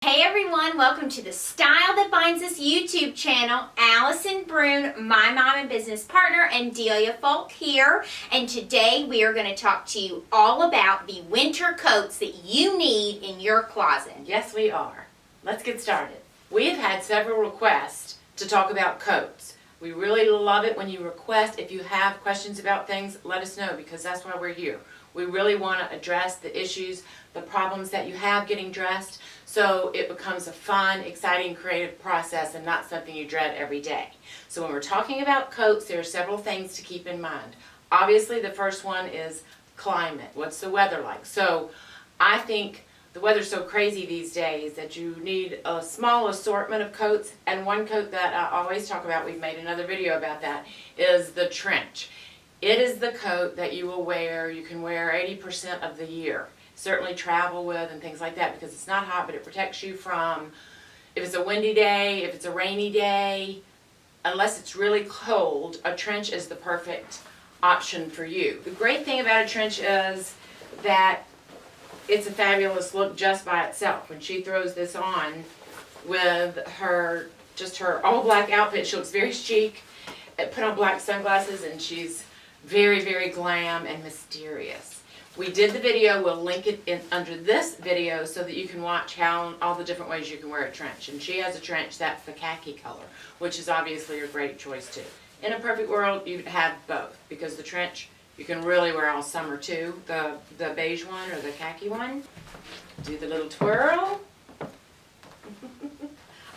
Hey everyone, welcome to the Style That Binds Us YouTube channel. Allison Brune, my mom and business partner, and Delia Folk here. And today we are going to talk to you all about the winter coats that you need in your closet. Yes, we are. Let's get started. We have had several requests to talk about coats. We really love it when you request. If you have questions about things, let us know because that's why we're here. We really want to address the issues, the problems that you have getting dressed, so it becomes a fun, exciting, creative process and not something you dread every day. So when we're talking about coats, there are several things to keep in mind. Obviously, the first one is climate. What's the weather like? So I think the weather's so crazy these days that you need a small assortment of coats, and one coat that I always talk about, we've made another video about that, is the trench. It is the coat that you will wear, you can wear 80% of the year. Certainly travel with and things like that because it's not hot, but it protects you from, if it's a windy day, if it's a rainy day, unless it's really cold, a trench is the perfect option for you. The great thing about a trench is that it's a fabulous look just by itself. When she throws this on with her, just her all black outfit, she looks very chic, put on black sunglasses, and she's very, very glam and mysterious. We did the video, we'll link it in under this video so that you can watch how all the different ways you can wear a trench. And she has a trench that's the khaki color, which is obviously a great choice too. In a perfect world, you'd have both because the trench you can really wear all summer too. The beige one or the khaki one. Do the little twirl.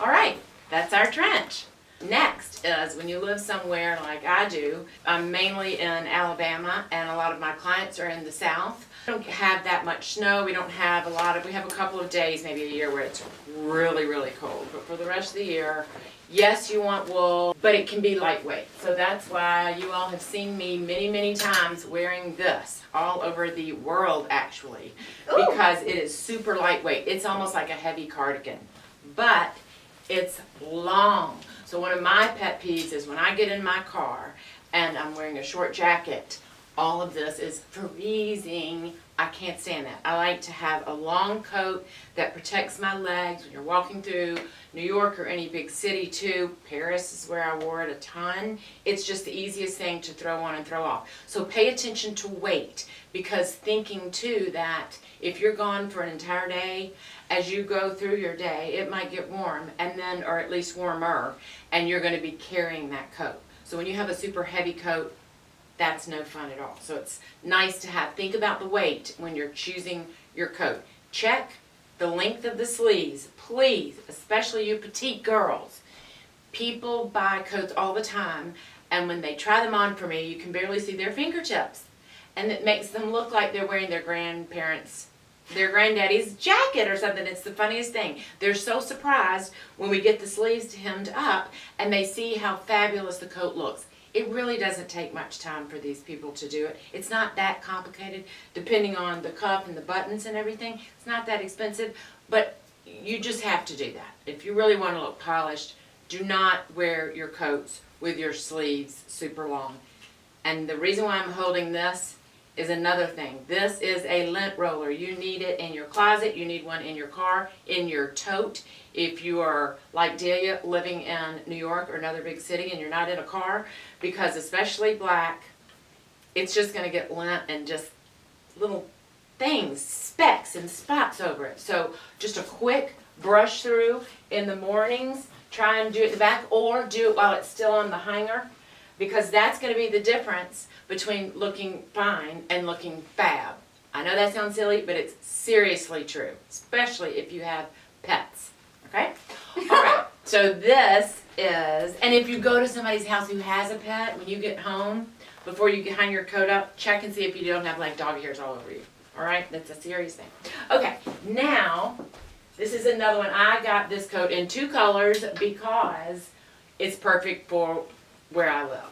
All right, that's our trench. Next is when you live somewhere like I do. I'm mainly in Alabama and a lot of my clients are in the South. We don't have that much snow. We don't have we have a couple of days, maybe a year where it's really, really cold. But for the rest of the year, yes, you want wool, but it can be lightweight. So that's why you all have seen me many, many times wearing this all over the world actually. Ooh. Because it is super lightweight. It's almost like a heavy cardigan, but it's long. So one of my pet peeves is when I get in my car and I'm wearing a short jacket, all of this is freezing. I can't stand that. I like to have a long coat that protects my legs when you're walking through New York or any big city too. Paris is where I wore it a ton. It's just the easiest thing to throw on and throw off. So pay attention to weight, because thinking too that if you're gone for an entire day, as you go through your day, it might get warm and then, or at least warmer, and you're going to be carrying that coat. So when you have a super heavy coat, that's no fun at all. So it's nice to think about the weight when you're choosing your coat. Check the length of the sleeves, please, especially you petite girls. People buy coats all the time, and when they try them on for me, you can barely see their fingertips. And it makes them look like they're wearing their granddaddy's jacket or something. It's the funniest thing. They're so surprised when we get the sleeves hemmed up and they see how fabulous the coat looks. It really doesn't take much time for these people to do it. It's not that complicated, depending on the cuff and the buttons and everything. It's not that expensive, but you just have to do that. If you really want to look polished, do not wear your coats with your sleeves super long. And the reason why I'm holding this is another thing. This is a lint roller. You need it in your closet. You need one in your car, in your tote. If you are like Delia, living in New York or another big city and you're not in a car, because especially black, it's just going to get lint and just little things, specks and spots over it. So just a quick brush through in the mornings. Try and do it in the back, or do it while it's still on the hanger, because that's going to be the difference between looking fine and looking fab. I know that sounds silly, but it's seriously true, especially if you have pets. Okay? All right. So this is, and if you go to somebody's house who has a pet, when you get home, before you hang your coat up, check and see if you don't have like dog hairs all over you. All right? That's a serious thing. Okay. Now, this is another one. I got this coat in 2 colors because it's perfect for where I live.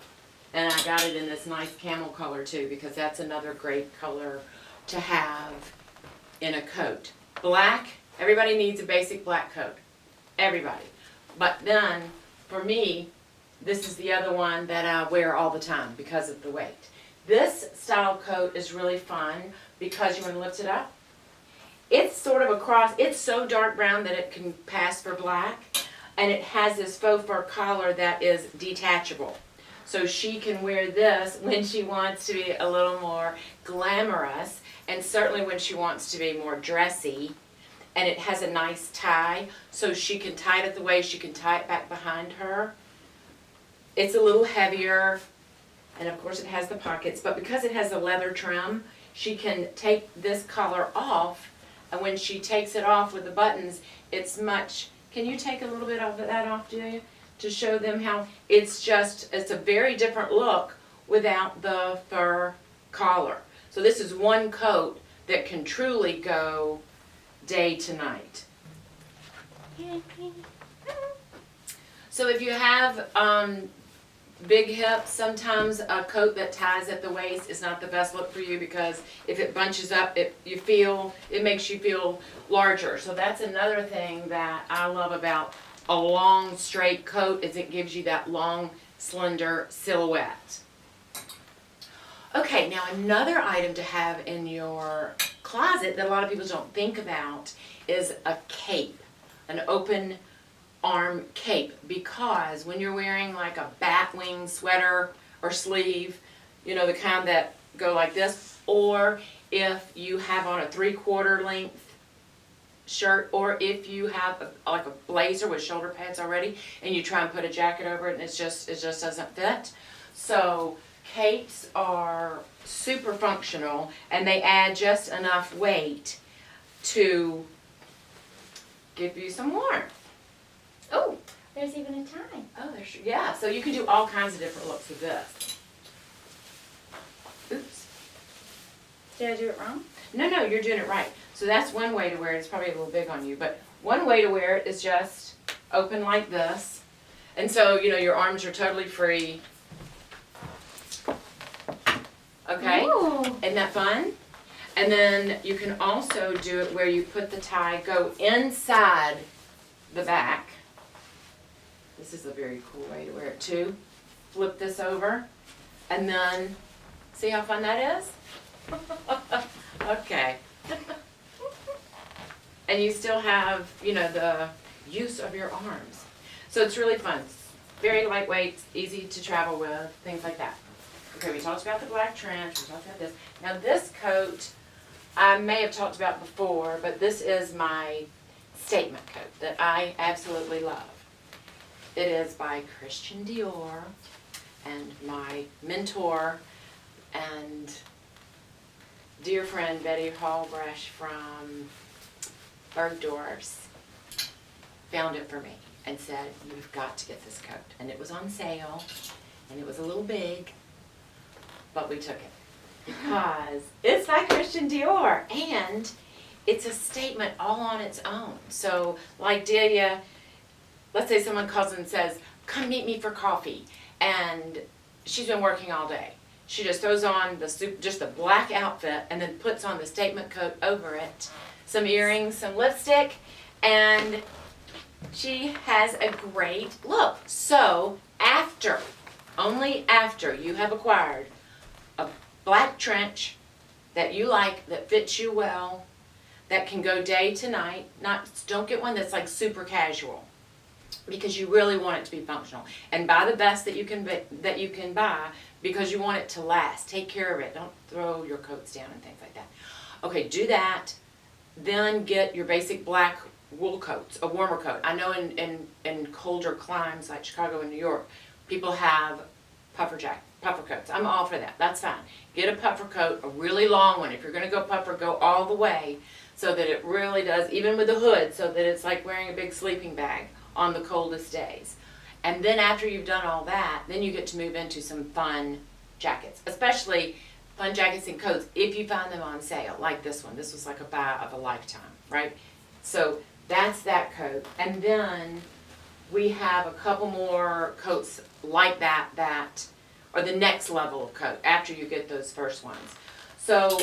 And I got it in this nice camel color too, because that's another great color to have in a coat. Black, everybody needs a basic black coat. Everybody. But then, for me, this is the other one that I wear all the time because of the weight. This style coat is really fun because you want to lift it up. It's sort of a cross. It's so dark brown that it can pass for black. And it has this faux fur collar that is detachable. So she can wear this when she wants to be a little more glamorous, and certainly when she wants to be more dressy. And it has a nice tie, so she can tie it the way she can tie it back behind her. It's a little heavier, and of course it has the pockets, but because it has the leather trim, she can take this collar off, and when she takes it off with the buttons, it's much, can you take a little bit of that off, Julia? To show them how it's a very different look without the fur collar. So this is one coat that can truly go day to night. So if you have big hips, sometimes a coat that ties at the waist is not the best look for you, because if it bunches up, it makes you feel larger. So that's another thing that I love about a long straight coat, is it gives you that long slender silhouette. Okay, now another item to have in your closet that a lot of people don't think about is a cape, an open arm cape, because when you're wearing like a bat wing sweater or sleeve, you know, the kind that go like this, or if you have on a 3/4 length shirt, or if you have like a blazer with shoulder pads already and you try and put a jacket over it and it just doesn't fit. So capes are super functional, and they add just enough weight to give you some warmth. Oh, there's even a tie. Oh, yeah, so you can do all kinds of different looks with this. Oops. Did I do it wrong? No, you're doing it right. So that's one way to wear it. It's probably a little big on you, but one way to wear it is just open like this. And so, you know, your arms are totally free. Okay? Ooh. Isn't that fun? And then you can also do it where you put the tie, go inside the back. This is a very cool way to wear it too. Flip this over, and then, see how fun that is? Okay. And you still have, you know, the use of your arms. So it's really fun. It's very lightweight, easy to travel with, things like that. Okay, we talked about the black trench, we talked about this. Now this coat, I may have talked about before, but this is my statement coat that I absolutely love. It is by Christian Dior, and my mentor and dear friend Betty Hallbrush from Bergdorf's found it for me and said, you've got to get this coat. And it was on sale, and it was a little big, but we took it because it's by Christian Dior, and it's a statement all on its own. So like Delia, let's say someone calls and says, come meet me for coffee, and she's been working all day. She just throws on just the black outfit and then puts on the statement coat over it, some earrings, some lipstick, and she has a great look. So only after you have acquired a black trench that you like, that fits you well, that can go day to night, don't get one that's like super casual, because you really want it to be functional. And buy the best that you can buy, because you want it to last. Take care of it. Don't throw your coats down and things like that. Okay, do that. Then get your basic black wool coats, a warmer coat. I know in colder climes like Chicago and New York, people have puffer coats. I'm all for that. That's fine. Get a puffer coat, a really long one. If you're going to go puffer, go all the way, so that it really does, even with the hood, so that it's like wearing a big sleeping bag on the coldest days. And then after you've done all that, then you get to move into some fun jackets, especially fun jackets and coats if you find them on sale, like this one. This was like a buy of a lifetime, right? So that's that coat. And then we have a couple more coats like that are the next level of coat after you get those first ones. So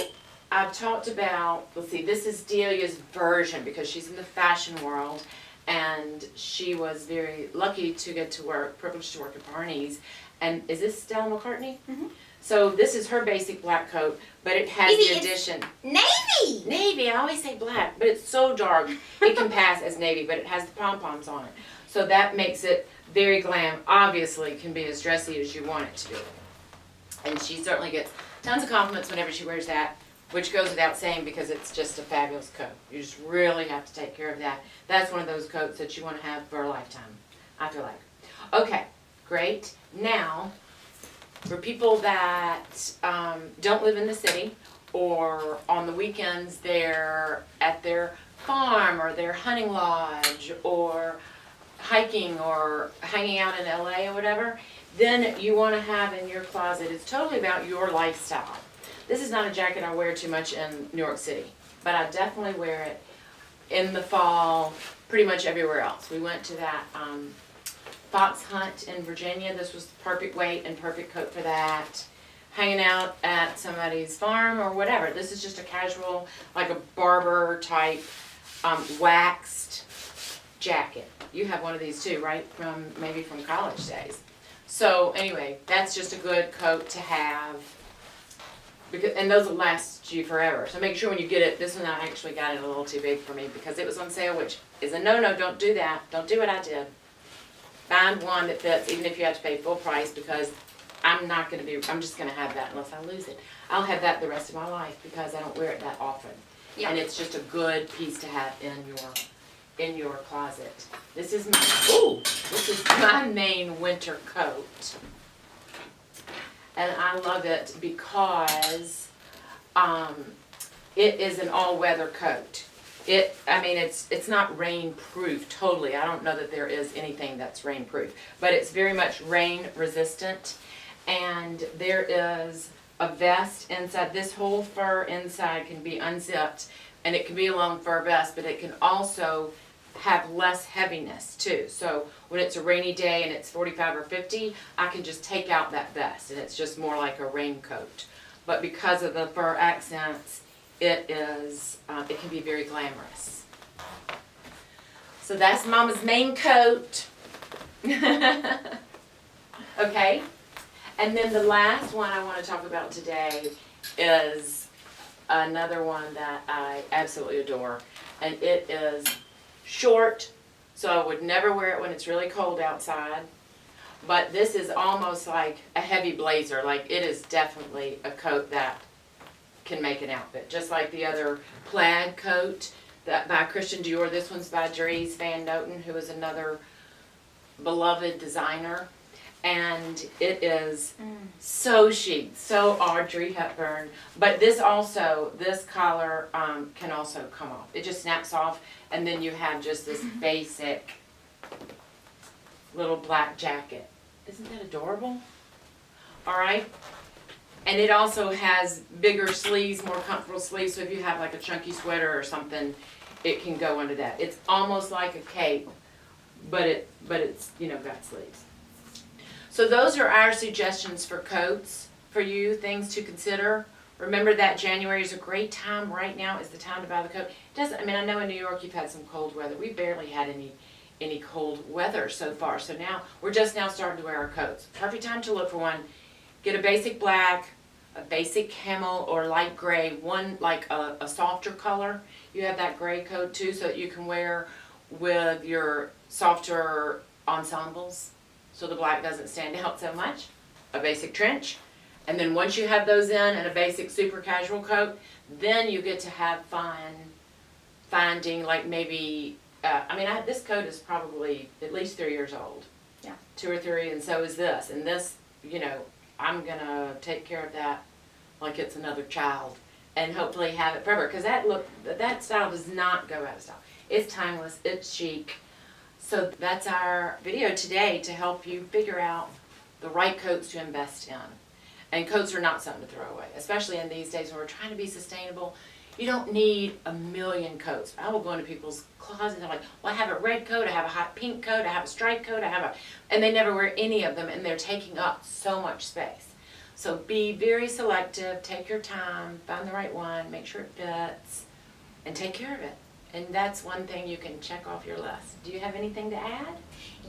I've talked about, let's see, this is Delia's version, because she's in the fashion world, and she was very lucky to get to work, privileged to work at Barney's. And is this Stella McCartney? Mm-hmm. So this is her basic black coat, but it has Maybe the it's addition. Navy! Navy, I always say black, but it's so dark. It can pass as navy, but it has the pom-poms on it. So that makes it very glam. Obviously, can be as dressy as you want it to be. And she certainly gets tons of compliments whenever she wears that, which goes without saying because it's just a fabulous coat. You just really have to take care of that. That's one of those coats that you want to have for a lifetime, I feel like. Okay, great. Now, for people that don't live in the city, or on the weekends they're at their farm or their hunting lodge or hiking or hanging out in LA or whatever, then you want to have in your closet, it's totally about your lifestyle. This is not a jacket I wear too much in New York City, but I definitely wear it in the fall pretty much everywhere else. We went to that fox hunt in Virginia. This was the perfect weight and perfect coat for that. Hanging out at somebody's farm or whatever. This is just a casual, like a barber type waxed jacket. You have one of these too, right? Maybe from college days. So anyway, that's just a good coat to have. And those will last you forever. So make sure when you get it, this one I actually got it a little too big for me because it was on sale, which is a no-no. Don't do that. Don't do what I did. Find one that fits, even if you have to pay full price, because I'm just going to have that unless I lose it. I'll have that the rest of my life because I don't wear it that often. Yeah. And it's just a good piece to have in your closet. This is my main winter coat. And I love it because it is an all-weather coat. It's not rain-proof totally. I don't know that there is anything that's rain-proof, but it's very much rain-resistant. And there is a vest inside. This whole fur inside can be unzipped, and it can be a long fur vest, but it can also have less heaviness too. So when it's a rainy day and it's 45 or 50, I can just take out that vest, and it's just more like a raincoat. But because of the fur accents, it can be very glamorous. So that's Mama's main coat. Okay. And then the last one I want to talk about today is another one that I absolutely adore. And it is short, so I would never wear it when it's really cold outside. But this is almost like a heavy blazer. Like, it is definitely a coat that can make an outfit. Just like the other plaid coat that by Christian Dior. This one's by Dries Van Noten, who is another beloved designer. And it is so chic, so Audrey Hepburn. But this collar can also come off. It just snaps off, and then you have just this basic little black jacket. Isn't that adorable? All right. And it also has bigger sleeves, more comfortable sleeves, so if you have like a chunky sweater or something, it can go under that. It's almost like a cape, but it's got sleeves. So those are our suggestions for coats for you, things to consider. Remember that January is a great time. Right now is the time to buy the coat. I know in New York you've had some cold weather. We barely had any cold weather so far. So now we're just now starting to wear our coats. Perfect time to look for one. Get a basic black, a basic camel or light gray, one like a softer color. You have that gray coat too, so that you can wear with your softer ensembles, so the black doesn't stand out so much. A basic trench, and then once you have those in and a basic super casual coat, then you get to have fun finding like maybe, this coat is probably at least 3 years old. Yeah. 2 or 3, and so is this. And this, I'm gonna take care of that like it's another child and hopefully have it forever, because that style does not go out of style. It's timeless, it's chic. So that's our video today to help you figure out the right coats to invest in. And coats are not something to throw away, especially in these days when we're trying to be sustainable. You don't need a million coats. I will go into people's closets and they're like, well, I have a red coat, I have a hot pink coat, I have a striped coat, and they never wear any of them, and they're taking up so much space. So be very selective, take your time, find the right one, make sure it fits, and take care of it. And that's one thing you can check off your list. Do you have anything to add?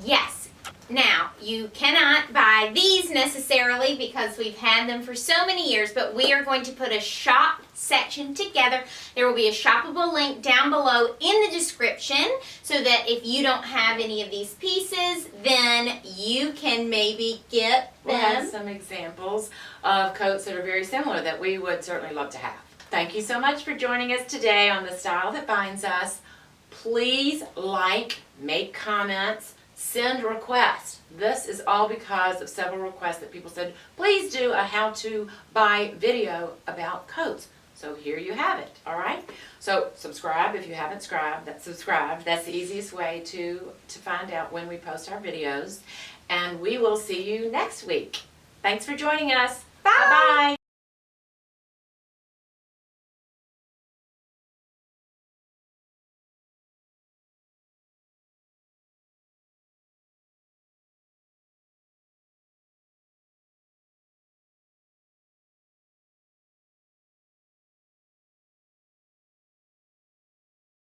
Yes. Now, you cannot buy these necessarily because we've had them for so many years, but we are going to put a shop section together. There will be a shoppable link down below in the description so that if you don't have any of these pieces, then you can maybe get We'll have them. some examples of coats that are very similar that we would certainly love to have. Thank you so much for joining us today on The Style That Binds Us. Please like, make comments, send requests. This is all because of several requests that people said, please do a how to buy video about coats. So here you have it, all right? So subscribe if you haven't subscribed. That's the easiest way to find out when we post our videos. And we will see you next week. Thanks for joining us. Bye. Bye-bye.